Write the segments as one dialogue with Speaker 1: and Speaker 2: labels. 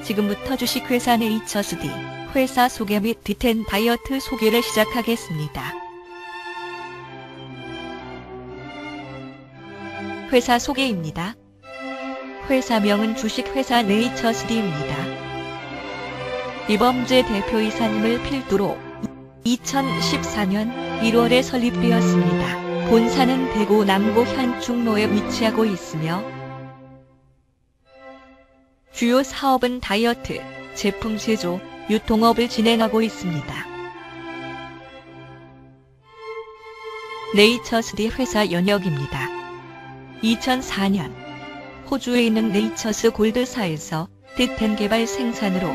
Speaker 1: 지금부터 주식회사 네이처스디 회사 소개 및 D10 다이어트 소개를 시작하겠습니다. 회사 소개입니다. 회사명은 주식회사 네이처스디입니다. 이범재 대표이사님을 필두로 2014년 1월에 설립되었습니다. 본사는 대구 남구 현충로에 위치하고 있으며 주요 사업은 다이어트, 제품 제조, 유통업을 진행하고 있습니다. 네이처스디 회사 연역입니다. 2004년 호주에 있는 네이처스 골드사에서 D10 개발 생산으로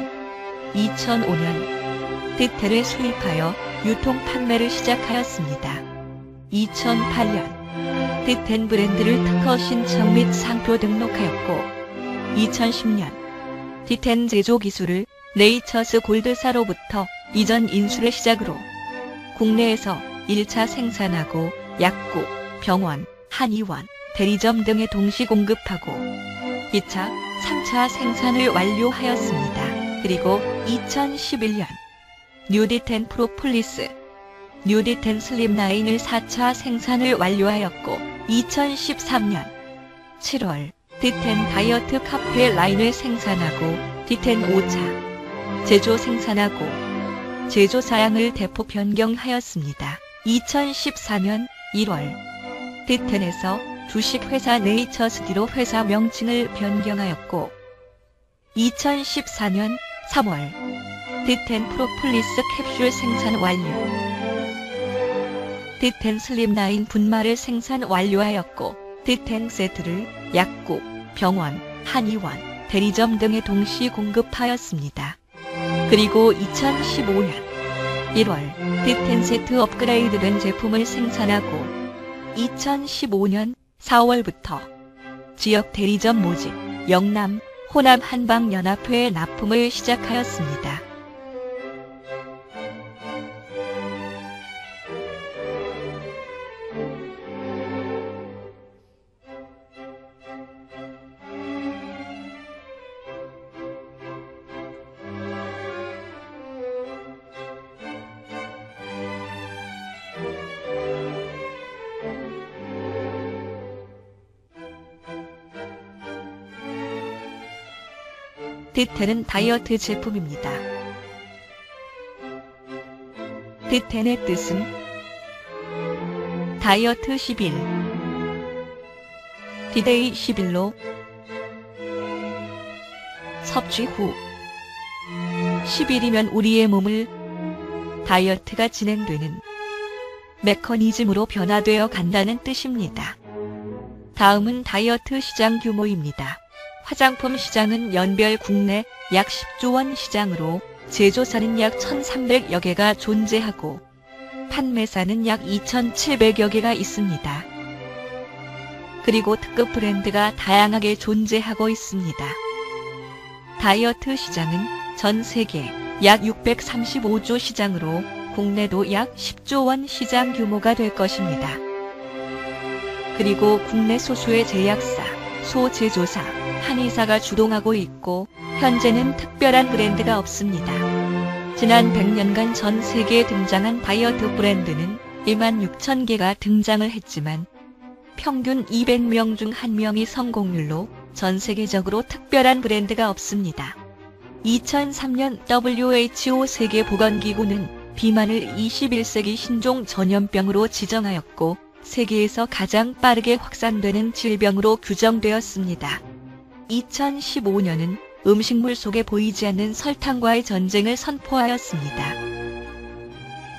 Speaker 1: 2005년 D10을 수입하여 유통 판매를 시작하였습니다. 2008년 D10 브랜드를 특허 신청 및 상표 등록하였고 2010년 D10 제조 기술을 네이처스 골드사로부터 이전 인수를 시작으로 국내에서 1차 생산하고 약국, 병원, 한의원, 대리점 등에 동시 공급하고 2차, 3차 생산을 완료하였습니다. 그리고 2011년 뉴D10 프로폴리스, 뉴D10 슬림라인을 4차 생산을 완료하였고 2013년 7월 D10 다이어트 카페 라인을 생산하고 D10 5차 제조 생산하고 제조 사양을 대폭 변경하였습니다. 2014년 1월 D10에서 주식회사 네이처스디로 회사 명칭을 변경하였고 2014년 3월 D10 프로폴리스 캡슐 생산 완료, D10 슬림라인 분말을 생산 완료하였고 D10 세트를 약국, 병원, 한의원, 대리점 등에 동시 공급하였습니다. 그리고 2015년 1월 D10 세트 업그레이드된 제품을 생산하고 2015년 4월부터 지역 대리점 모집, 영남, 호남 한방연합회에 납품을 시작하였습니다. D10은 다이어트 제품입니다. D10의 뜻은 다이어트 10일, D-Day 10일로 섭취 후 10일이면 우리의 몸을 다이어트가 진행되는 메커니즘으로 변화되어 간다는 뜻입니다. 다음은 다이어트 시장 규모입니다. 화장품 시장은 연별 국내 약 10조 원 시장으로 제조사는 약 1,300여 개가 존재하고 판매사는 약 2,700여 개가 있습니다. 그리고 특급 브랜드가 다양하게 존재하고 있습니다. 다이어트 시장은 전 세계 약 635조 시장으로 국내도 약 10조 원 시장 규모가 될 것입니다. 그리고 국내 소수의 제약사, 소제조사, 한의사가 주동하고 있고 현재는 특별한 브랜드가 없습니다. 지난 100년간 전 세계에 등장한 다이어트 브랜드는 26,000개가 등장을 했지만 평균 200명 중 1명이 성공률로 전 세계적으로 특별한 브랜드가 없습니다. 2003년 WHO 세계보건기구는 비만을 21세기 신종 전염병으로 지정하였고 세계에서 가장 빠르게 확산되는 질병으로 규정되었습니다. 2015년은 음식물 속에 보이지 않는 설탕과의 전쟁을 선포하였습니다.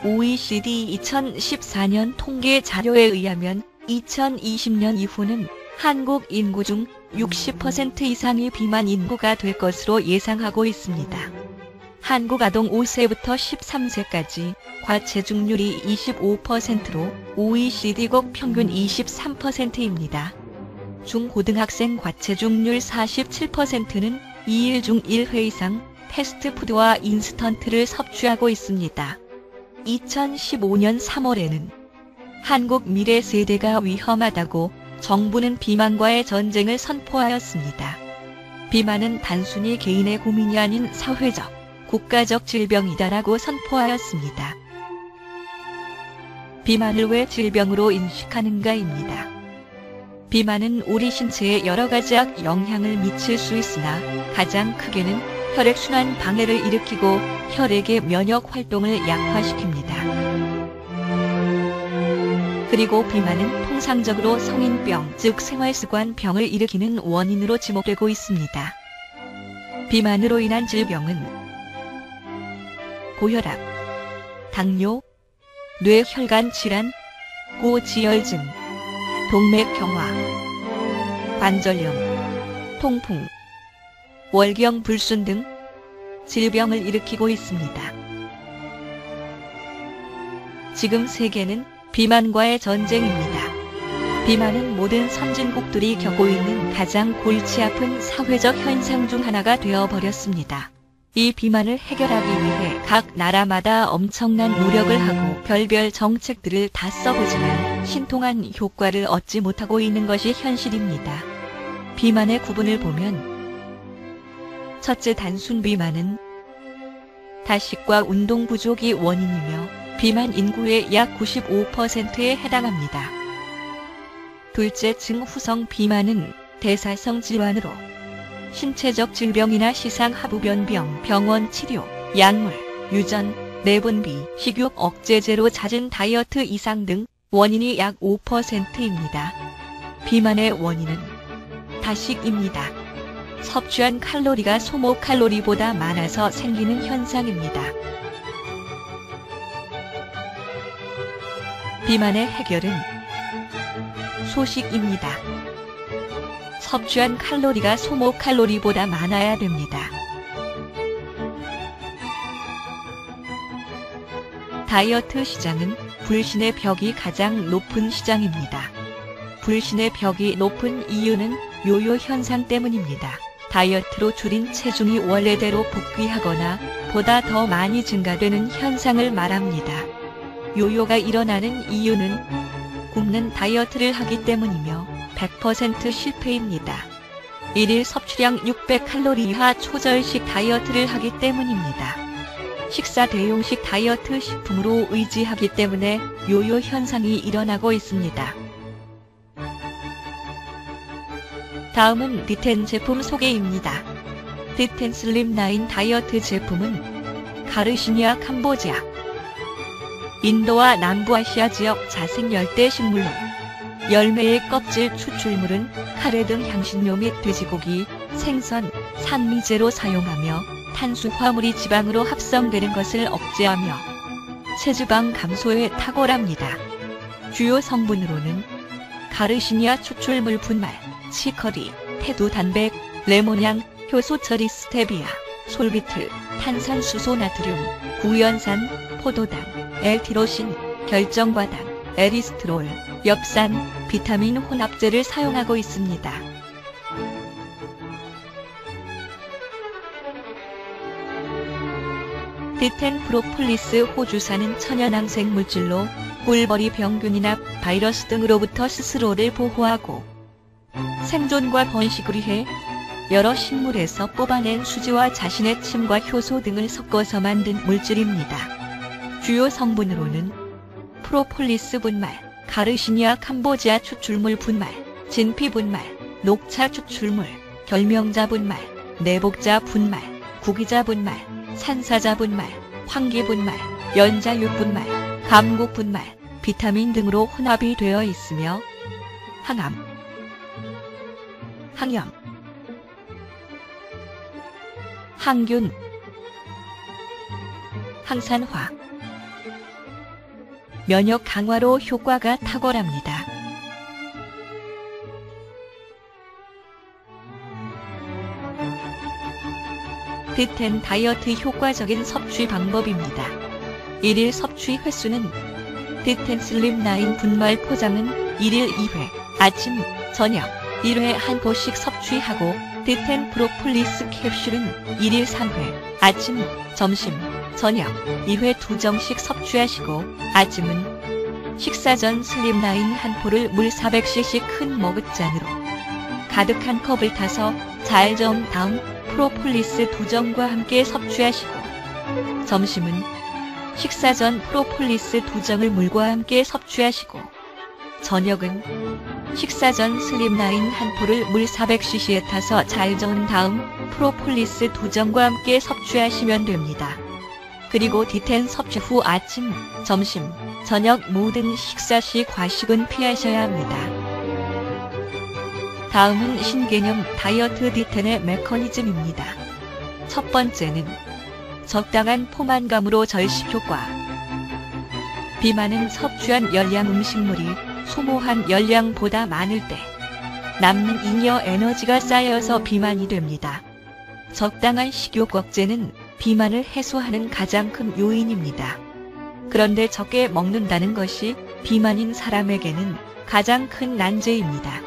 Speaker 1: OECD 2014년 통계 자료에 의하면 2020년 이후는 한국 인구 중 60% 이상이 비만 인구가 될 것으로 예상하고 있습니다. 한국 아동 5세부터 13세까지 과체중률이 25%로 OECD국 평균 23%입니다. 중고등학생 과체중률 47%는 2일 중 1회 이상 패스트푸드와 인스턴트를 섭취하고 있습니다. 2015년 3월에는 한국 미래 세대가 위험하다고 정부는 비만과의 전쟁을 선포하였습니다. 비만은 단순히 개인의 고민이 아닌 사회적, 국가적 질병이다라고 선포하였습니다. 비만을 왜 질병으로 인식하는가입니다. 비만은 우리 신체에 여러 가지 악영향을 미칠 수 있으나 가장 크게는 혈액순환 방해를 일으키고 혈액의 면역 활동을 약화시킵니다. 그리고 비만은 통상적으로 성인병, 즉 생활습관병을 일으키는 원인으로 지목되고 있습니다. 비만으로 인한 질병은 고혈압, 당뇨, 뇌혈관 질환, 고지혈증, 동맥경화, 관절염, 통풍, 월경 불순 등 질병을 일으키고 있습니다. 지금 세계는 비만과의 전쟁입니다. 비만은 모든 선진국들이 겪고 있는 가장 골치 아픈 사회적 현상 중 하나가 되어버렸습니다. 이 비만을 해결하기 위해 각 나라마다 엄청난 노력을 하고 별별 정책들을 다 써보지만 신통한 효과를 얻지 못하고 있는 것이 현실입니다. 비만의 구분을 보면 첫째, 단순 비만은 다식과 운동 부족이 원인이며 비만 인구의 약 95%에 해당합니다. 둘째, 증후성 비만은 대사성 질환으로 신체적 질병이나 시상하부변병, 병원 치료, 약물, 유전, 내분비, 식욕 억제제로 잦은 다이어트 이상 등 원인이 약 5%입니다. 비만의 원인은 다식입니다. 섭취한 칼로리가 소모 칼로리보다 많아서 생기는 현상입니다. 비만의 해결은 소식입니다. 섭취한 칼로리가 소모 칼로리보다 많아야 됩니다. 다이어트 시장은 불신의 벽이 가장 높은 시장입니다. 불신의 벽이 높은 이유는 요요 현상 때문입니다. 다이어트로 줄인 체중이 원래대로 복귀하거나 보다 더 많이 증가되는 현상을 말합니다. 요요가 일어나는 이유는 굶는 다이어트를 하기 때문이며 100% 실패입니다. 1일 섭취량 600칼로리 이하 초절식 다이어트를 하기 때문입니다. 식사 대용식 다이어트 식품으로 의지하기 때문에 요요 현상이 일어나고 있습니다. 다음은 D10 제품 소개입니다. D10 슬림9 다이어트 제품은 가르시니아 캄보지아, 인도와 남부아시아 지역 자생 열대 식물로 열매의 껍질 추출물은 카레 등 향신료 및 돼지고기, 생선, 산미제로 사용하며 탄수화물이 지방으로 합성되는 것을 억제하며 체지방 감소에 탁월합니다. 주요 성분으로는 가르시니아 추출물 분말, 치커리, 태두 단백, 레몬향, 효소 처리 스테비아, 솔비트, 탄산수소 나트륨, 구연산, 포도당, L티로신, 결정과당, 에리스트롤, 엽산, 비타민 혼합제를 사용하고 있습니다. D10 프로폴리스 호주산은 천연항생 물질로 꿀벌이 병균이나 바이러스 등으로부터 스스로를 보호하고 생존과 번식을 위해 여러 식물에서 뽑아낸 수지와 자신의 침과 효소 등을 섞어서 만든 물질입니다. 주요 성분으로는 프로폴리스 분말, 가르시니아 캄보지아 추출물 분말, 진피 분말, 녹차 추출물, 결명자 분말, 내복자 분말, 구기자 분말, 산사자 분말, 황기 분말, 연자유 분말, 감국 분말, 비타민 등으로 혼합이 되어 있으며 항암, 항염, 항균, 항산화, 면역 강화로 효과가 탁월합니다. D10 다이어트 효과적인 섭취 방법입니다. 1일 섭취 횟수는 D10 슬림9 분말 포장은 1일 2회, 아침, 저녁 1회 한 포씩 섭취하고 D10 프로폴리스 캡슐은 1일 3회, 아침, 점심, 저녁 2회 2정씩 섭취하시고 아침은 식사 전 슬림9 한 포를 물 400cc 큰 머그잔으로 가득한 컵을 타서 잘 저은 다음 프로폴리스 2정과 함께 섭취하시고, 점심은 식사 전 프로폴리스 2정을 물과 함께 섭취하시고, 저녁은 식사 전 슬립라인 한 포를 물 400cc에 타서 잘 저은 다음 프로폴리스 2정과 함께 섭취하시면 됩니다. 그리고 D10 섭취 후 아침, 점심, 저녁 모든 식사 시 과식은 피하셔야 합니다. 다음은 신개념 다이어트 D10의 메커니즘입니다. 첫 번째는 적당한 포만감으로 절식 효과. 비만은 섭취한 열량 음식물이 소모한 열량보다 많을 때 남는 잉여 에너지가 쌓여서 비만이 됩니다. 적당한 식욕 억제는 비만을 해소하는 가장 큰 요인입니다. 그런데 적게 먹는다는 것이 비만인 사람에게는 가장 큰 난제입니다.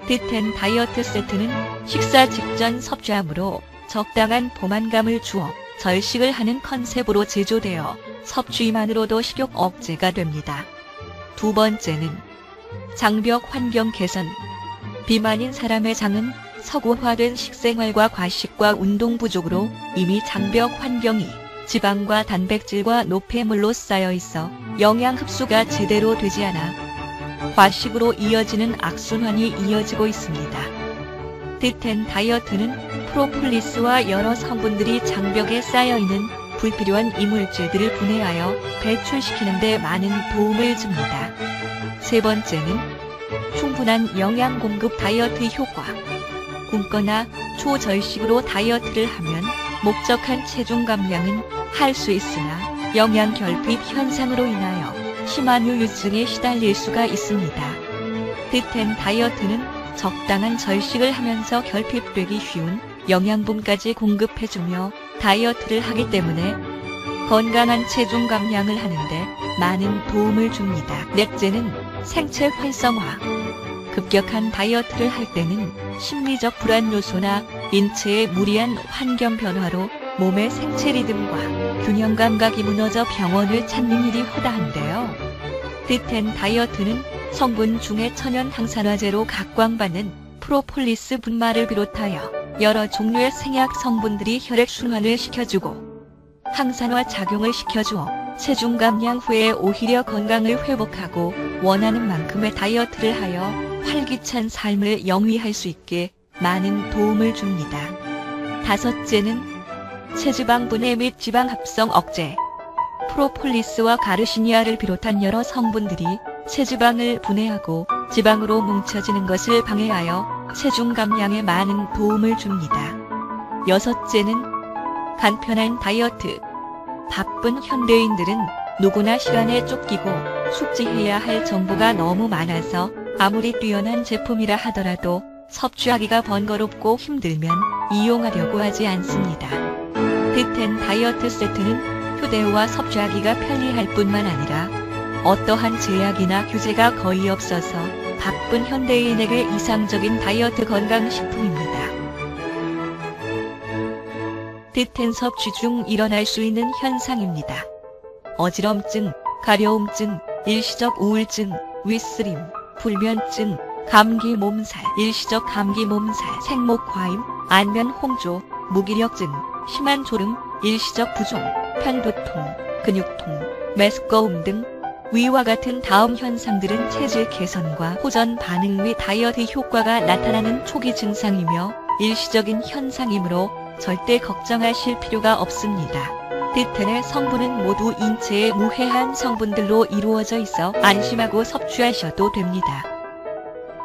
Speaker 1: D10 다이어트 세트는 식사 직전 섭취하므로 적당한 포만감을 주어 절식을 하는 컨셉으로 제조되어 섭취만으로도 식욕 억제가 됩니다. 두 번째는 장벽 환경 개선. 비만인 사람의 장은 서구화된 식생활과 과식과 운동 부족으로 이미 장벽 환경이 지방과 단백질과 노폐물로 쌓여 있어 영양 흡수가 제대로 되지 않아 과식으로 이어지는 악순환이 이어지고 있습니다. D10 다이어트는 프로폴리스와 여러 성분들이 장벽에 쌓여있는 불필요한 이물질들을 분해하여 배출시키는 데 많은 도움을 줍니다. 세 번째는 충분한 영양 공급 다이어트 효과. 굶거나 초절식으로 다이어트를 하면 목적한 체중 감량은 할 수 있으나 영양 결핍 현상으로 인하여 심한 후유증에 시달릴 수가 있습니다. D10 다이어트는 적당한 절식을 하면서 결핍되기 쉬운 영양분까지 공급해주며 다이어트를 하기 때문에 건강한 체중 감량을 하는데 많은 도움을 줍니다. 넷째는 생체 활성화. 급격한 다이어트를 할 때는 심리적 불안 요소나 인체의 무리한 환경 변화로 몸의 생체 리듬과 균형 감각이 무너져 병원을 찾는 일이 허다한데요. D10 다이어트는 성분 중에 천연 항산화제로 각광받는 프로폴리스 분말을 비롯하여 여러 종류의 생약 성분들이 혈액 순환을 시켜주고 항산화 작용을 시켜주어 체중 감량 후에 오히려 건강을 회복하고 원하는 만큼의 다이어트를 하여 활기찬 삶을 영위할 수 있게 많은 도움을 줍니다. 다섯째는 체지방 분해 및 지방 합성 억제. 프로폴리스와 가르시니아를 비롯한 여러 성분들이 체지방을 분해하고 지방으로 뭉쳐지는 것을 방해하여 체중 감량에 많은 도움을 줍니다. 여섯째는 간편한 다이어트. 바쁜 현대인들은 누구나 시간에 쫓기고 숙지해야 할 정보가 너무 많아서 아무리 뛰어난 제품이라 하더라도 섭취하기가 번거롭고 힘들면 이용하려고 하지 않습니다. D10 다이어트 세트는 휴대와 섭취하기가 편리할 뿐만 아니라 어떠한 제약이나 규제가 거의 없어서 바쁜 현대인에게 이상적인 다이어트 건강식품입니다. D10 섭취 중 일어날 수 있는 현상입니다. 어지럼증, 가려움증, 일시적 우울증, 윗쓰림, 불면증, 감기 몸살, 일시적 감기 몸살, 생목 과임, 안면 홍조, 무기력증, 심한 졸음, 일시적 부종, 편두통, 근육통, 메스꺼움 등 위와 같은 다음 현상들은 체질 개선과 호전 반응 및 다이어트 효과가 나타나는 초기 증상이며 일시적인 현상이므로 절대 걱정하실 필요가 없습니다. D10의 성분은 모두 인체에 무해한 성분들로 이루어져 있어 안심하고 섭취하셔도 됩니다.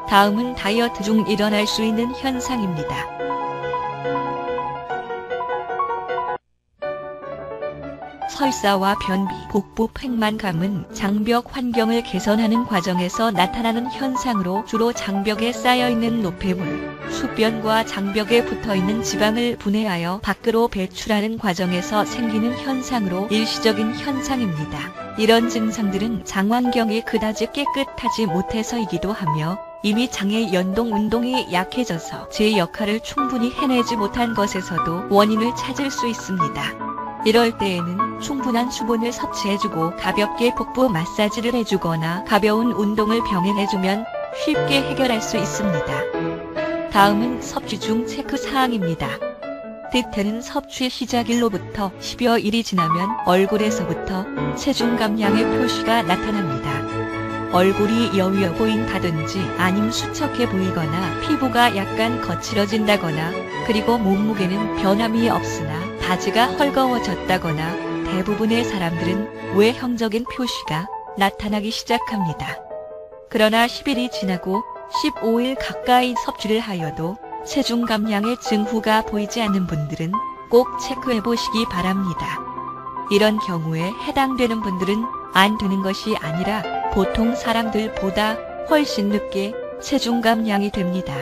Speaker 1: 다음은 다이어트 중 일어날 수 있는 현상입니다. 설사와 변비, 복부 팽만감은 장벽 환경을 개선하는 과정에서 나타나는 현상으로 주로 장벽에 쌓여있는 노폐물, 수변과 장벽에 붙어있는 지방을 분해하여 밖으로 배출하는 과정에서 생기는 현상으로 일시적인 현상입니다. 이런 증상들은 장 환경이 그다지 깨끗하지 못해서이기도 하며 이미 장의 연동 운동이 약해져서 제 역할을 충분히 해내지 못한 것에서도 원인을 찾을 수 있습니다. 이럴 때에는 충분한 수분을 섭취해주고 가볍게 복부 마사지를 해주거나 가벼운 운동을 병행해주면 쉽게 해결할 수 있습니다. 다음은 섭취 중 체크 사항입니다. 디텐은 섭취 시작일로부터 10여 일이 지나면 얼굴에서부터 체중 감량의 표시가 나타납니다. 얼굴이 여위어 보인다든지 아님 수척해 보이거나 피부가 약간 거칠어진다거나 그리고 몸무게는 변함이 없으나 바지가 헐거워졌다거나 대부분의 사람들은 외형적인 표시가 나타나기 시작합니다. 그러나 10일이 지나고 15일 가까이 섭취를 하여도 체중 감량의 증후가 보이지 않는 분들은 꼭 체크해 보시기 바랍니다. 이런 경우에 해당되는 분들은 안 되는 것이 아니라 보통 사람들보다 훨씬 늦게 체중 감량이 됩니다.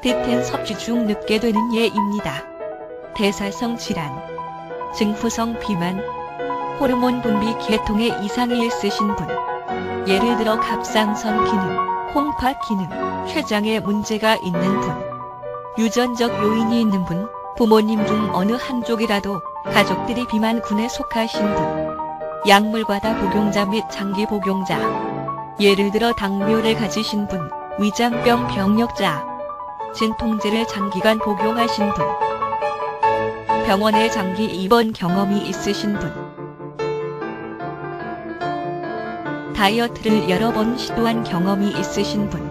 Speaker 1: 디텐 섭취 중 늦게 되는 예입니다. 대사성 질환, 증후성 비만, 호르몬 분비 계통에 이상이 있으신 분, 예를 들어 갑상선 기능, 홍파 기능, 췌장에 문제가 있는 분, 유전적 요인이 있는 분, 부모님 중 어느 한쪽이라도 가족들이 비만군에 속하신 분, 약물과다 복용자 및 장기 복용자, 예를 들어 당뇨를 가지신 분, 위장병 병력자, 진통제를 장기간 복용하신 분, 병원에 장기 입원 경험이 있으신 분, 다이어트를 여러 번 시도한 경험이 있으신 분,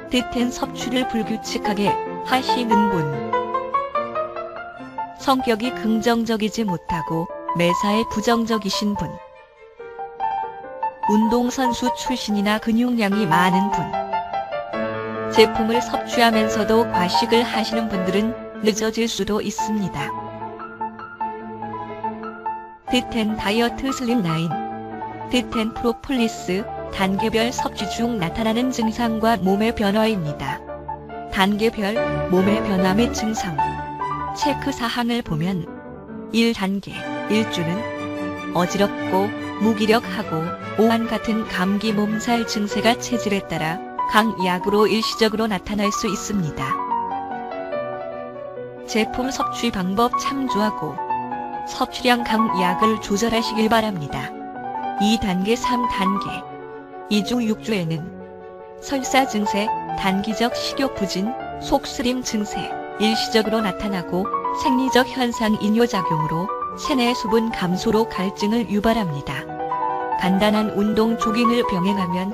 Speaker 1: 디텐 섭취를 불규칙하게 하시는 분, 성격이 긍정적이지 못하고 매사에 부정적이신 분, 운동선수 출신이나 근육량이 많은 분, 제품을 섭취하면서도 과식을 하시는 분들은 늦어질 수도 있습니다. 디텐 다이어트 슬림라인, 디텐 프로폴리스, 단계별 섭취 중 나타나는 증상과 몸의 변화입니다. 단계별 몸의 변화 및 증상. 체크 사항을 보면 1단계, 1주는 어지럽고 무기력하고 오한 같은 감기 몸살 증세가 체질에 따라 강약으로 일시적으로 나타날 수 있습니다. 제품 섭취 방법 참조하고 섭취량 강약을 조절하시길 바랍니다. 2단계, 3단계. 2주, 6주에는 설사 증세, 단기적 식욕 부진, 속쓰림 증세, 일시적으로 나타나고 생리적 현상 이뇨작용으로 체내 수분 감소로 갈증을 유발합니다. 간단한 운동 조깅을 병행하면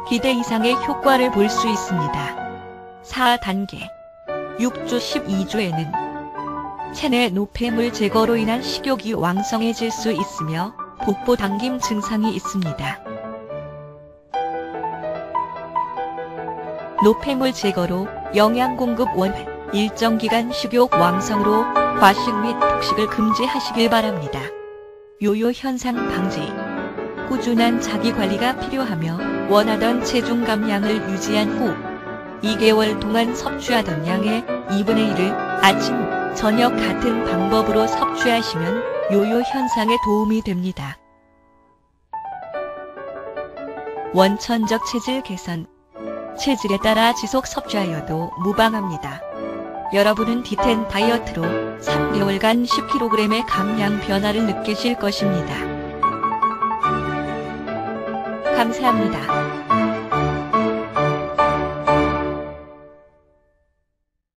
Speaker 1: 기대 이상의 효과를 볼 수 있습니다. 4단계. 6주, 12주에는 체내 노폐물 제거로 인한 식욕이 왕성해질 수 있으며 복부 당김 증상이 있습니다. 노폐물 제거로 영양 공급 원활, 일정 기간 식욕 왕성으로 과식 및 폭식을 금지하시길 바랍니다. 요요 현상 방지. 꾸준한 자기관리가 필요하며 원하던 체중 감량을 유지한 후 2개월 동안 섭취하던 양의 2분의 1을 아침, 저녁 같은 방법으로 섭취하시면 요요 현상에 도움이 됩니다. 원천적 체질 개선. 체질에 따라 지속 섭취하여도 무방합니다. 여러분은 디텐 다이어트로 3개월간 10kg의 감량 변화를 느끼실 것입니다. 감사합니다.